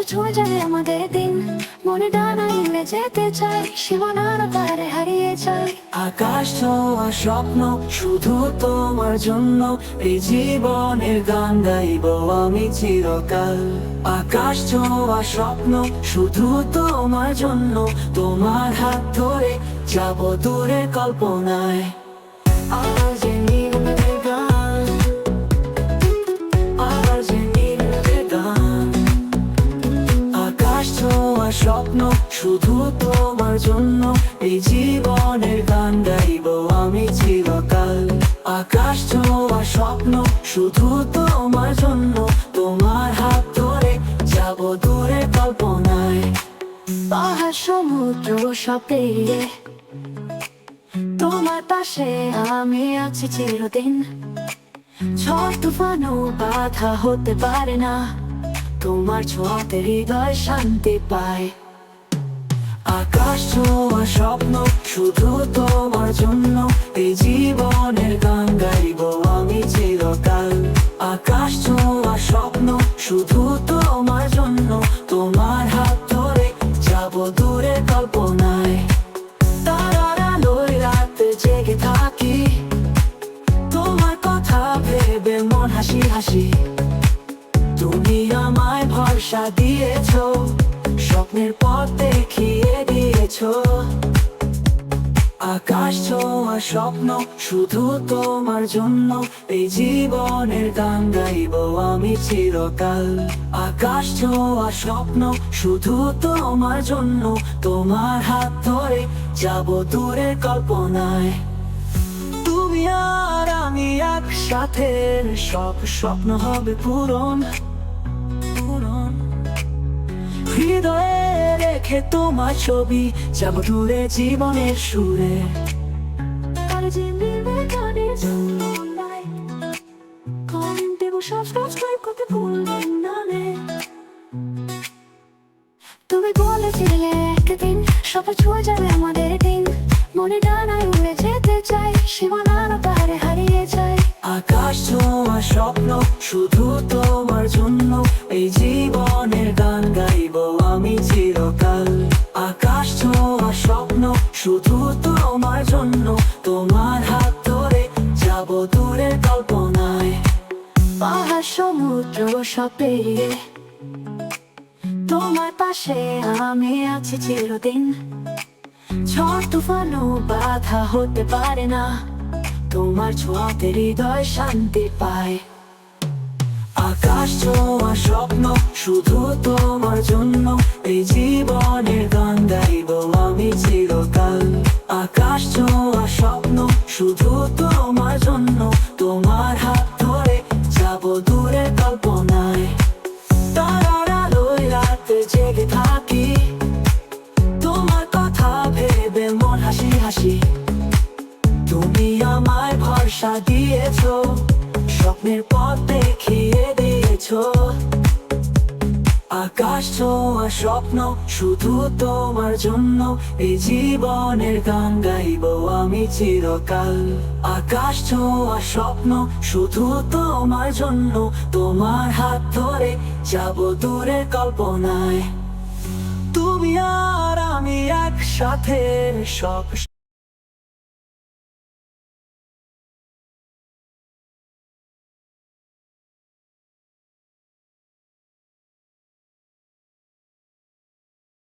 ছুঁয়ে যায় আমাদের দিন, মনে ডানা এলে যেতে চাই, সীমানার পারে হারিয়ে যাই। আকাশ ছোঁয়া স্বপ্ন শুধু তোমার জন্য, এই জীবনের গান গাইব আমি চিরকাল। আকাশ ছোঁয়া স্বপ্ন শুধু তোমার জন্য, তোমার হাত ধরে যাব দূরে কল্পনায়। আজ এই নীরবে গান, আজ এই নীরবে গান। আকাশ ছোঁয়া স্বপ্ন শুধু তোমার জন্য, এই জীবনের গান গাইব আমি চিরকাল। আকাশ ছোঁয়া স্বপ্ন শুধু তোমার জন্য, তোমার হাত ধরে যাব দূরে কল্পনায়। পাহাড় সমুদ্র সব পেরিয়ে তোমার পাশে আমি আছি চিরদিন। ঝড় তুফানও বাধা হতে পারে না, তোমার ছোঁয়াতে হৃদয় শান্তি পায়। আকাশ ছোঁয়া স্বপ্ন শুধু তোমার জন্য, এই জীবনের গান গাইব আমি চিরকাল। আকাশ ছোঁয়া স্বপ্ন শুধু তোমার জন্য, তোমার হাত ধরে যাব দূরে কল্পনায়। তারার আলোয় রাতে জেগে থাকি, তোমার কথা ভেবে মন হাসি হাসি। তুমি আমায় ভরসা দিয়েছো, স্বপ্নের পথ দেখিয়ে দিয়েছো। আকাশ ছোঁয়া স্বপ্ন শুধু তোমার জন্য, এই জীবনের গান গাইব আমি চিরকাল। আকাশ ছোঁয়া স্বপ্ন শুধু তোমার জন্য, তোমার হাত ধরে যাব দূরে কল্পনায়। তুমি আর আমি একসাথে, সব স্বপ্ন হবে পূরণ। হৃদয়ে রেখে তোমার ছবি যাব দূরে জীবনের সুরে। আর যে নীরবে গানের জন্য নাই, কমেন্ট দেব, সাবস্ক্রাইব করতে ভুলবেন না রে। তুমি বলেছিলে একদিন সবাই ছুঁয়ে যাবে আমাদের দিন, মনে ডানায় উড়ে যেতে চাই, সীমানার পারে হারিয়ে যাই। আকাশ ছোঁয়া স্বপ্ন শুধু তোমার জন্য, এই জীবনের গান গাইব আমি চিরকাল। আকাশ ছোঁয়া স্বপ্ন শুধু তোমার জন্য, তোমার হাত ধরে যাব দূরে কল্পনায়। পাহাড় সমুদ্র সব পেরিয়ে তোমার পাশে আমি আছি চিরদিন। ঝড় তুফানও বাধা হতে পারে না, তোমার ছোঁয়াতে হৃদয় শান্তি পায়। আকাশ ছোঁয়া স্বপ্ন শুধু তোমার জন্য, এই জীবনের গান গাইব আমি চিরকাল। আকাশ ছোঁয়া স্বপ্ন শুধু তোমার জন্য, তোমার হাত ধরে যাব দূরে কল্পনায়। তারার আলোয় রাতে জেগে থাকি, তোমার কথা ভেবে মন হাসি হাসি। তুমি আমায় ভরসা দিয়েছো, স্বপ্নের পথ দেখিয়ে দিয়েছো। আকাশ ছোঁয়া স্বপ্ন শুধু তোমার জন্য, এই জীবনের গান গাইব আমি চিরকাল। আকাশ ছোঁয়া স্বপ্ন শুধু তোমার জন্য, তোমার হাত ধরে যাব দূরে কল্পনায়। তুমি আর আমি একসাথে, সব